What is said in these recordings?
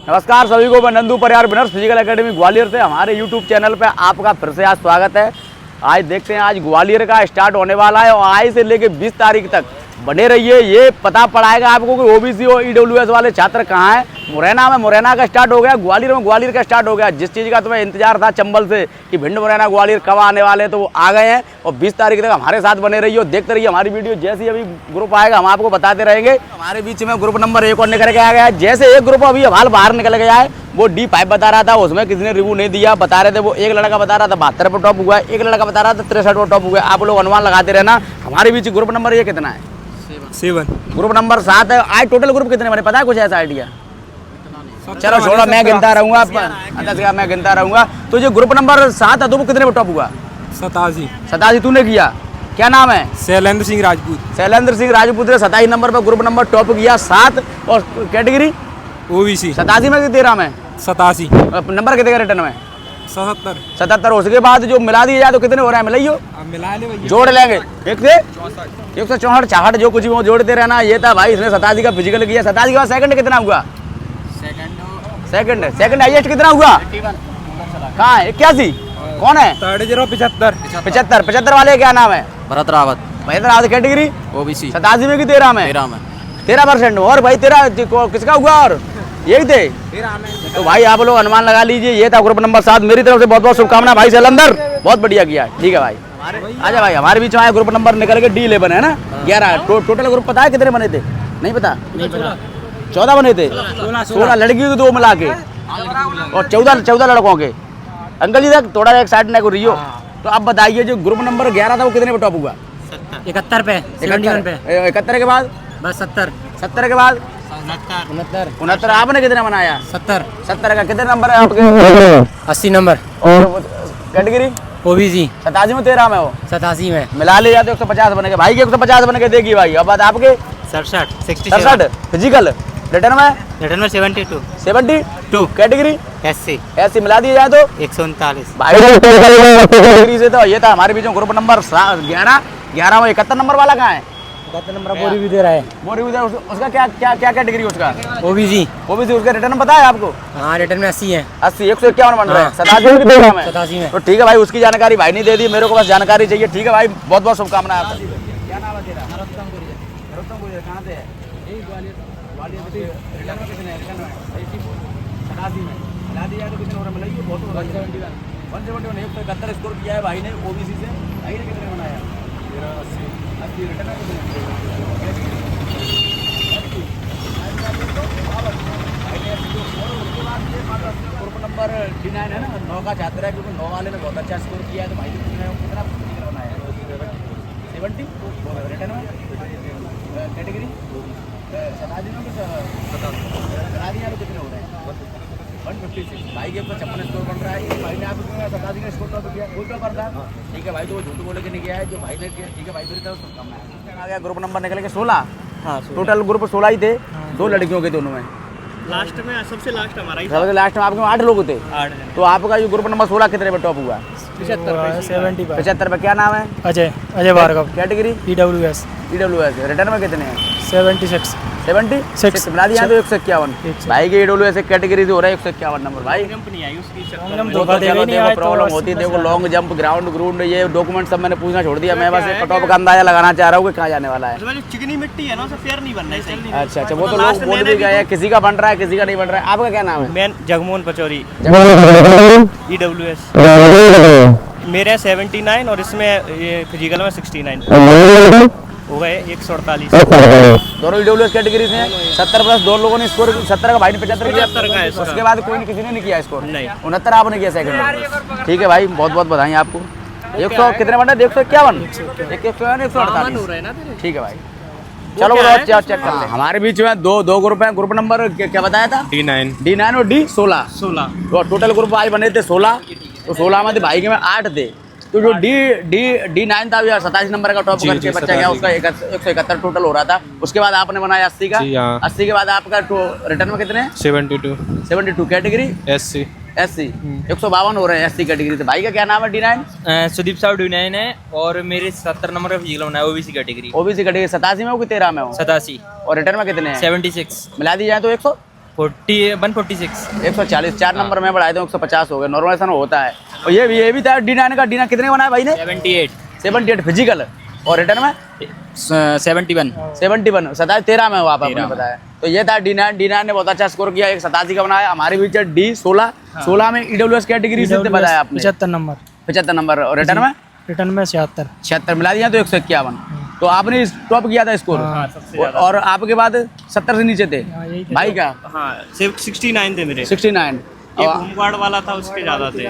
नमस्कार सभी को, मैं Nandu Pariyar winners physical academy Gwalior से हमारे यूट्यूब चैनल पे आपका फिर से आज स्वागत है। आज देखते हैं, आज ग्वालियर का स्टार्ट होने वाला है और आज से लेके 20 तारीख तक बने रहिए। ये पता पड़ाएगा आपको कि ओबीसी और ईडब्ल्यूएस वाले छात्र कहाँ हैं। मुरैना में मुरैना का स्टार्ट हो गया, ग्वालियर में ग्वालियर का स्टार्ट हो गया। जिस चीज़ का तुम्हें इंतजार था चंबल से कि भिंड मुरैना ग्वालियर कब आने वाले हैं, तो वो आ गए हैं और 20 तारीख तक हमारे साथ बने रहिए और देखते रहिए हमारी वीडियो। जैसे ही अभी ग्रुप आएगा हम आपको बताते रहेंगे। हमारे बीच में ग्रुप नंबर 1 और निकल के आ गया है। जैसे एक ग्रुप अभी हाल बाहर निकल गया है, वो D5 बता रहा था, उसमें किसी ने रिव्यू नहीं दिया। बता रहे थे वो एक लड़का बता रहा था 72 पर टॉप हुआ है, एक लड़का बता रहा था 63 पर टॉप हुआ है। आप लोग अनुमान लगाते रहना। हमारे बीच ग्रुप नंबर ये कितना है? 7। ग्रुप नंबर 7 है। आज टोटल ग्रुप कितने बने पता है? कुछ ऐसा आइडिया? चलो छोड़ो, मैं गिनता रहूंगा, मैं गिनता रहूंगा। तो जो ग्रुप नंबर 7 है तो वो कितने पर टॉप हुआ? 87 तूने किया। क्या नाम है? शैलेंद्र सिंह राजपूत। शैलेंद्र सिंह राजपूत ने 27 नंबर पर ग्रुप नंबर टॉप किया 7। और कैटेगरी ओबीसी 87 में कि 13 में? 87 नंबर कितने का रिटर्न में? 77। उसके बाद जो मिला दिया जाए तो कितने हो रहे हैं? मिलाइयो, मिला ले भैया, जोड़ लेंगे। 164 64 जो कुछ भी वो जोड़ते रहना। ये था भाई, इसने 87 का फिजिकल किया। 87 के बाद सेकंड कितना हुआ? सेकंड हाईएस्ट कितना हुआ? कहाँ है? 81। कौन है? 75 वाले क्या नाम है? भरत रावत। कैटेगरी ओबीसी 87 में कि 13 में? 13%। और भाई 13 किसका हुआ? और यही थे। तो भाई आप लोग अनुमान लगा लीजिए। ये था ग्रुप नंबर 7। मेरी तरफ से बहुत बहुत शुभकामनाएं भाई शैलेंद्र, बहुत बढ़िया किया। ठीक है भाई, आजा भाई। हमारे बीच में आया ग्रुप नंबर निकल के D11 है ना, 11। टोटल ग्रुप पता है कितने बने थे? नहीं पता? 14 बने थे। 16 लड़कियों के 2 मिला के और 14 लड़कों के। अंकल जी तक थोड़ा एक साइड ने को रियो। तो आप बताइए जो ग्रुप नंबर 11 था वो कितने पे टॉप हुआ? 71 पे, 71 पे। 71 के बाद बस 70 के बाद 69। आपने कितना बनाया? 70 का कितने नंबर है आपके? 80 नंबर। और कैटेगरी ओबीसी 87 में 13 में हो? 87 में मिला ले जाते 150 बने के। भाई के 150 बने के देगी भाई। अब बात आपके 67 फिजिकल रिटर्न में 72 कैटेगरी एससी मिला दिया जाए तो 139 भाई से। तो ये था हमारे बीच में ग्रुप नंबर 11 में 71 नंबर वाला कहाँ है? 71 नंबर बोरी भी दे रहा है। बोरी भी उसका क्या कैटेगरी उसका? ओबीसी उसका रिटर्न पता है आपको? हाँ, रिटर्न में 80 है। 80 151 बन रहा है। 87 में। तो ठीक है भाई, उसकी जानकारी भाई नहीं दे दी, मेरे को बस जानकारी चाहिए। ठीक है भाई, बहुत बहुत शुभकामनाएं आपको। क्या नाम है तेरा? नरोत्तम गुर्जर। कहाँ से है? ग्वालियर से। रिटर्न में कितने? 87 में मिला दिया जाए तो कितने हो रहा है? बहुत 171 171 स्कोर किया है भाई ने ओबीसी से। भाई ने कितने बनाया? 80 रिटर्न में कितने? ग्रुप नंबर D9 है ना, 9 का छात्र है, क्योंकि 9 वाले ने बहुत अच्छा स्कोर किया है। तो भाई कितना बनाया? 70 रिटर्न में कैटेगरी 87 में कितने हो रहे हैं? 156। भाई के 56 स्कोर बन रहा है। भाई ने आपको 87 का स्कोर तो किया, कोई तो करता है। ठीक है भाई, तो वो झूठ बोले के नहीं किया है जो भाई ने किया। ठीक है भाई, मेरी तरफ शुभकामनाएं। आ गया ग्रुप नंबर निकल के 16। हाँ, टोटल ग्रुप 16 ही थे। 2 लड़कियों के दोनों में। लास्ट में सबसे लास्ट हमारा ही था। सबसे लास्ट में आपके 8 लोग थे। 8। तो आपका जो ग्रुप नंबर 16 कितने पे टॉप हुआ? 75 पे। क्या नाम है? Ajay Bhargav. Category EWS. Return में कितने हैं? 76 मिला दिया तो 151। भाई के ईडब्ल्यूएस कैटेगरी से हो रहा है 151 नंबर। भाई जंप नहीं आई उसकी प्रॉब्लम होती है। देखो लॉन्ग जंप, ग्राउंड ये डॉक्यूमेंट सब मैंने पूछना छोड़ दिया। मैं बस कट ऑफ का अंदाजा लगाना चाह रहा हूँ कि कहाँ जाने वाला है। जो चिकनी मिट्टी है ना, उसे फेयर नहीं बनना है। अच्छा, वो तो लोग बोल भी गए, किसी का बन रहा है किसी का नहीं बन रहा है। आपका क्या नाम है? मैं जगमोहन पचौरी ईडब्ल्यूएस। मेरे 79 और इसमें ये फिजिकल में 69 हो गए 148। दोनों ईडब्ल्यूएस कैटेगरी से 70 प्लस 2 लोगों ने स्कोर 70 का, भाई ने 75 किया। 75 का है। उसके बाद कोई किसी ने नहीं किया स्कोर? नहीं। 69 आपने किया सेकंड। ठीक है भाई, बहुत बहुत बधाई आपको। 100 कितने बना? 151 148। ठीक है भाई, चलो चेक कर ले। हमारे बीच में दो ग्रुप हैं। ग्रुप नंबर क्या बताया था? D9 और D16। टोटल ग्रुप आज बने थे 16। तो 16 में भाई के में 8 थे। तो जो D9 था 87 नंबर का टॉप करके बच्चा गया, उसका 171 टोटल हो रहा था। उसके बाद आपने बनाया 80 का। 80 के बाद आपका रिटर्न में कितने? 72 कैटेगरी SC 152 हो रहे हैं SC कैटेगरी से। भाई का क्या नाम है? D9 सुदीप साहब D9 है और मेरे 70 नंबर का फिजिकल होना है ओबीसी कैटेगरी। 87 में हो कि 13 में हो? 87। और रिटर्न में कितने हैं? 76 मिला दी जाए तो 146। 140, 4 नंबर में बढ़ाए थे 150 हो गए, नॉर्मल ऐसा होता है। और ये भी था D9 का, D9 कितने का बनाया भाई ने? 78 फिजिकल, और रिटर्न में 71। 71, 13 में हुआ आपने बताया। तो ये था D9 ने बहुत अच्छा स्कोर किया, 187 का बनाया। हमारे बीच D16, 16 में EWS कैटेगरी से बताया आपने 75 नंबर, और रिटर्न में 76 मिला दिया तो 151। तो आपने टॉप किया था स्कोर, और आपके बाद 70 से नीचे थे भाई का? हाँ 69 थे मेरे। 69, एक होमगार्ड वाला था उसके ज़्यादा थे।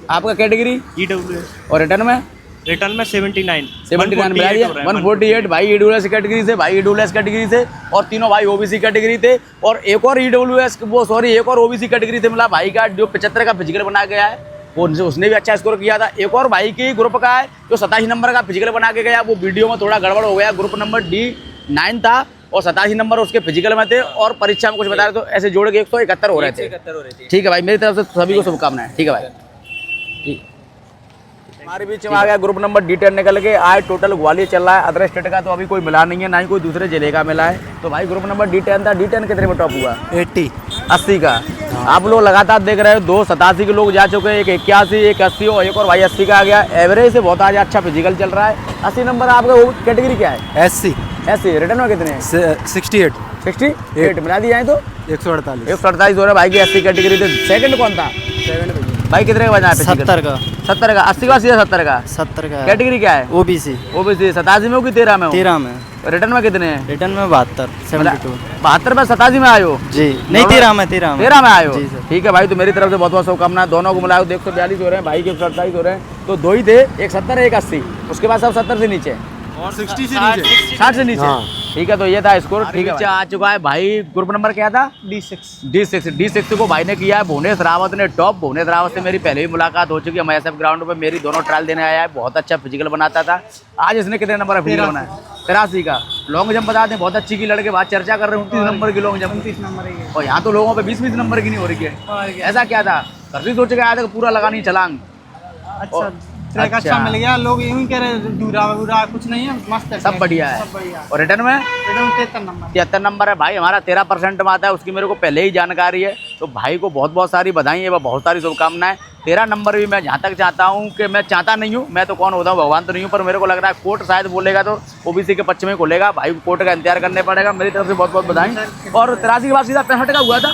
आपका कैटेगरी EWS, और रिटर्न में 79 मिला दिया। 148 भाई EWS कैटेगरी से, भाई EWS कैटेगरी से, और तीनों भाई OBC कैटेगरी थे। और एक और एक और OBC कैटेगरी से मिला भाई का, जो 75 का फिजिकल बना गया है, वो उसने भी अच्छा स्कोर किया था। एक और भाई की ग्रुप का है जो 87 नंबर का फिजिकल बना के गया, वो वीडियो में थोड़ा गड़बड़ हो गया। ग्रुप नंबर D9 था और 87 नंबर उसके फिजिकल में थे, और परीक्षा में कुछ बता रहे तो ऐसे जोड़ के 171 हो रहे थे। ठीक है भाई, मेरी तरफ से सभी को शुभकामनाएं। ठीक है भाई, ठीक। हमारे बीच में आ गया ग्रुप नंबर D10 निकल के। आज टोटल ग्वालियर चल रहा है, अदर स्टेट का तो अभी कोई मिला नहीं है, ना ही कोई दूसरे जिले का मिला है। तो भाई ग्रुप नंबर D10 था, D10 कितने में टॉप हुआ? 80 का। आप लोग लगातार देख रहे हो, 2 87 के लोग जा चुके हैं, एक 81, एक 80 और एक और भाई 80 का आ गया। एवरेज से बहुत आज अच्छा फिजिकल चल रहा है। 80 नंबर आपका वो कैटेगरी क्या है? SC। रिटर्न में कितने? 68 मिला दिया है तो 148 हो रहा है भाई की 80 कैटेगरी थे। सेकंड कौन था भाई? कितने का बना है? 70 का। 70 का, 80 का सीधा 70 का। 70 का कैटेगरी क्या है? OBC। 87 में हो कि 13 में हो? 13 में। रिटर्न में कितने हैं? रिटर्न में 72 72 72 में 87 में आए हो जी? नहीं 13 में 13 में आए हो। जी सर। ठीक है भाई, तो मेरी तरफ से बहुत बहुत शुभकामनाएं। दोनों को मिलाओ 142 हो रहे हैं, भाई के 147 हो रहे हैं। तो 2 ही थे, एक 70 एक 80, उसके बाद सब 70 से नीचे और 60 से नीचे, 60 से नीचे। ठीक है, तो ये था स्कोर। ठीक है, आ चुका है भाई। ग्रुप नंबर क्या था? D6 को भाई ने किया है भुवनेश रावत ने टॉप। भुवनेश रावत से मेरी पहले भी मुलाकात हो चुकी है, MSF ग्राउंड पे मेरी दोनों ट्रायल देने आया है। बहुत अच्छा फिजिकल बनाता था। आज इसने कितने नंबर का फिजिकल बनाया? 83 का। लॉन्ग जंप बता दें, बहुत अच्छी की लड़के बात चर्चा कर रहे हैं 29 नंबर की लॉन्ग जंप। 29 नंबर, और यहाँ तो लोगों पे 20 नंबर की नहीं हो रही है। ऐसा क्या था? घर से सोच के आया था पूरा लगानी छलांग। ट्रैक अच्छा मिल गया, लोग यूं ही कह रहे दूरा कुछ नहीं है, मस्त है, सब बढ़िया है। और रिटर्न में 73 नंबर है भाई हमारा, 13% में आता है। उसकी मेरे को पहले ही जानकारी है, तो भाई को बहुत बहुत सारी बधाई है, बहुत सारी शुभकामनाएं। 13 नंबर भी मैं जहाँ तक चाहता हूँ कि मैं चाहता नहीं हूँ, मैं तो कौन होता हूँ, भगवान तो नहीं हूँ, पर मेरे को लग रहा है कोर्ट शायद बोलेगा तो OBC के पक्ष में खोलेगा। भाई कोर्ट का इंतजार करने पड़ेगा। मेरी तरफ से बहुत बहुत बधाई। और 83 के बाद सीधा 65 का हुआ था।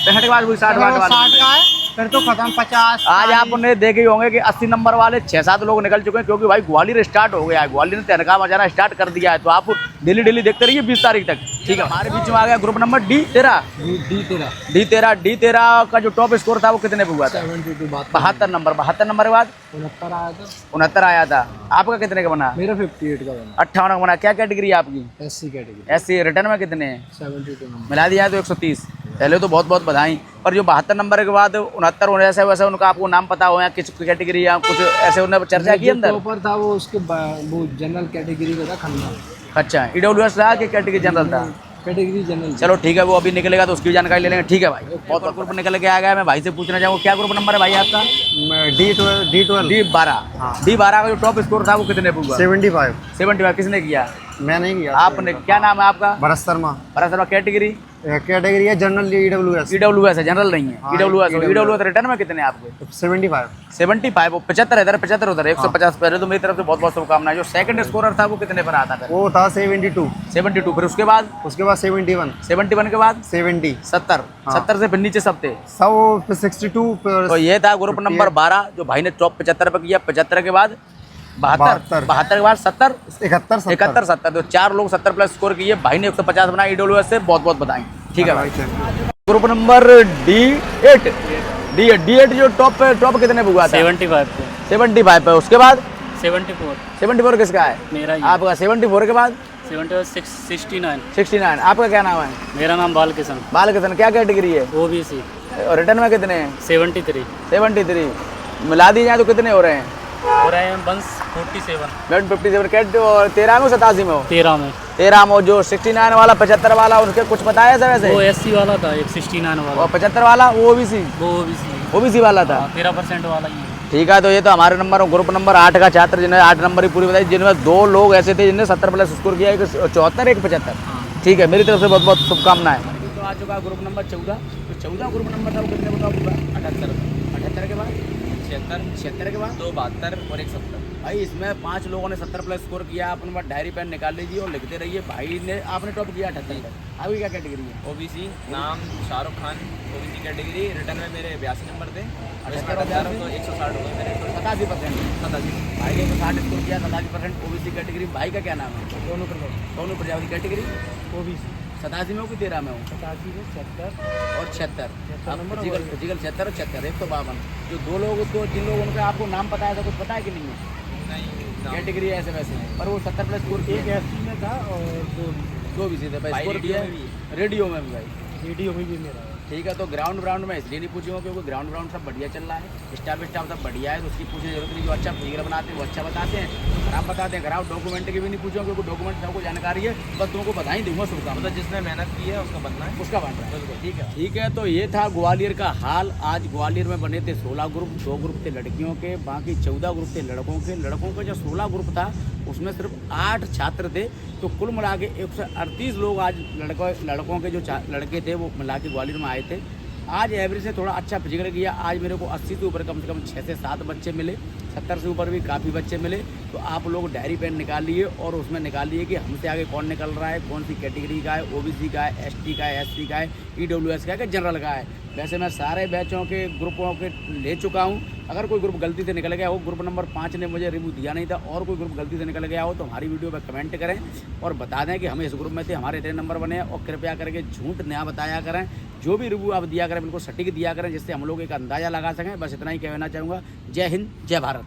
65 के बाद 60 का है, फिर तो खत्म 50। आज आपने देखे होंगे कि 80 नंबर वाले 6-7 लोग निकल चुके हैं, क्योंकि भाई ग्वालियर स्टार्ट हो गया है। ग्वालियर ने तहलका मचाना स्टार्ट कर दिया है। तो आप डेली देखते रहिए 20 तारीख तक। ठीक है, हमारे बीच में आ गया ग्रुप नंबर D13 का जो टॉप स्कोर था वो कितने पे हुआ था? 72 नंबर के बाद 69 आया था। आपका कितने का बना? मेरा 58 का बना। 58 का बना। क्या कैटेगरी है आपकी? SC category. SC। रिटर्न में कितने हैं? 72 मिला दिया है तो 130। पहले तो बहुत बहुत बधाई। पर जो 72 नंबर के बाद 69 होने जैसे वैसे उनका आपको नाम पता हो या किस कैटेगरी या कुछ ऐसे उन्होंने चर्चा की अंदर? ऊपर था वो, उसके वो जनरल कैटेगरी का था खन्ना। अच्छा, EWS था कि कैटेगरी जनरल था? Category general. चलो ठीक है, वो अभी निकलेगा तो उसकी जानकारी ले लेंगे। ठीक है भाई, बहुत बहुत ग्रुप निकल के आ गया। मैं भाई से पूछना चाहूँगा क्या ग्रुप नंबर है भाई आपका? D12 का जो टॉप स्कोर था वो कितने पे हुआ? 75। किसने किया? मैं नहीं किया। आपने। क्या नाम है आपका? भरत शर्मा। कैटेगरी है जनरल EWS है, जनरल नहीं है। EWS रिटर्न में कितने आपके? 75 75 इधर 75 उधर 150। पहले तो मेरी तरफ से बहुत बहुत शुभकामनाएं। जो सेकंड स्कोरर था वो कितने पर आता था? वो था 72। फिर उसके बाद 71 के बाद 70 से फिर नीचे सब थे 62। तो ये था ग्रुप नंबर 12 जो भाई ने टॉप 75 पे किया। 75 के बाद 72 के बाद 70 71 70। तो 4 लोग 70 प्लस स्कोर किए। भाई ने 150 बनाया EWS से। बहुत बहुत बधाई। ठीक है भाई। ग्रुप नंबर D8 जो टॉप कितने पे हुआ था? 75 पे। उसके बाद 74 किसका है? मेरा ही। आपका 74 के बाद 69। आपका क्या नाम है? मेरा नाम बालकिशन। क्या कैटेगरी है? OBC। और रिटर्न में कितने हैं? 73 मिला दी जाए तो कितने हो रहे हैं? हो रहे हैं 147। 157 कैट। और 13 में 87 में हो? 13 में जो 69 वाला 75 वाला उनके कुछ बताया था वैसे? वो SC वाला था, एक 69 वाला। और 75 वाला वो OBC वाला था। 13% वाला ही है। ठीक है, तो ये तो हमारे नंबर ग्रुप नंबर 8 का छात्र जिन्हें 8 नंबर ही पूरी बताई, जिनमें 2 लोग ऐसे थे जिन्हें 70 प्लस स्कोर किया, एक 74 एक 75। ठीक है, मेरी तरफ से बहुत बहुत शुभकामनाएं। आ चुका है ग्रुप नंबर 14। तो 14 ग्रुप नंबर था वो कितने बताओ पूरा? 78, 78 के बाद 76, 76 के बाद 2 72 और 1 70। भाई इसमें 5 लोगों ने 70 प्लस स्कोर किया। अपने पास डायरी पेन निकाल लीजिए और लिखते रहिए। भाई ने आपने टॉप किया 78 पर। अभी क्या कैटेगरी है? ओबीसी, नाम Shahrukh Khan, OBC category. Return में मेरे 82 नंबर थे, 78 78 तो 160 हो गए मेरे। 87%। 87। भाई ने 60 स्कोर किया, 87% ओबीसी कैटेगरी। भाई का क्या नाम है? दोनों प्रजापति कैटेगरी। ओबीसी 87 में हूँ कि 13 में हूँ? 87 में 76 और 76 नंबर फिजिकल और- फिजिकल 76 और 76 152। जो 2 लोग उसको, जिन लोगों उनका आपको नाम पता है ऐसा कुछ पता है कि नहीं है? नहीं, नाम- कैटेगरी ऐसे वैसे है, पर वो 70 प्लस स्कोर एक एससी में था और दो भी थे भाई। भाई स्कोर रेडियो किया में भी रेडियो में भी भाई। वीडियो में भी मेरा है। ठीक है, तो ग्राउंड में इसलिए नहीं पूछूंगा क्योंकि ग्राउंड सब बढ़िया चल रहा है। स्टाफ सब बढ़िया है, तो उसकी पूछने की जरूरत नहीं। जो अच्छा फिजिकल बनाते हैं वो अच्छा बताते हैं, खराब बताते हैं खराब। डॉक्यूमेंट की भी नहीं पूछूंगा क्योंकि डॉक्यूमेंट सबको जानकारी है, बस तुमको बता ही दूंगा शुभकामना। मतलब जिसने मेहनत की है उसका बनना है। उसका बन रहा है। ठीक है, तो ये था ग्वालियर का हाल। आज ग्वालियर में बने थे 16 ग्रुप। 2 ग्रुप थे लड़कियों के, बाकी 14 ग्रुप थे लड़कों के। लड़कों का जो 16 ग्रुप था उसमें सिर्फ 8 छात्र थे। तो कुल मिला के 138 लोग आज लड़कों के जो लड़के थे वो मिला के ग्वालियर में आए थे। आज एवरेज से थोड़ा अच्छा फिजिकल किया। आज मेरे को 80 से ऊपर कम से कम 6 से 7 बच्चे मिले। 70 से ऊपर भी काफ़ी बच्चे मिले। तो आप लोग डायरी पेन निकाल लिए और उसमें निकाल लिए कि हमसे आगे कौन निकल रहा है, कौन सी कैटेगरी का है, ओबीसी का है, एसटी का है, एससी का है, ईडब्ल्यूएस का है, जनरल का है। वैसे मैं सारे बैचों के ग्रुपों के ले चुका हूँ। अगर कोई ग्रुप गलती से निकल गया हो, ग्रुप नंबर 5 ने मुझे रिव्यू दिया नहीं था, और कोई ग्रुप गलती से निकल गया हो तो हमारी वीडियो पर कमेंट करें और बता दें कि हम इस ग्रुप में थे, हमारे इतने नंबर बने। और कृपया करके झूठ ना बताया करें। जो भी रिव्यू आप दिया करें बिल्कुल सटीक दिया करें, जिससे हम लोग एक अंदाज़ा लगा सकें। बस इतना ही कहना चाहूँगा। जय हिंद, जय भारत।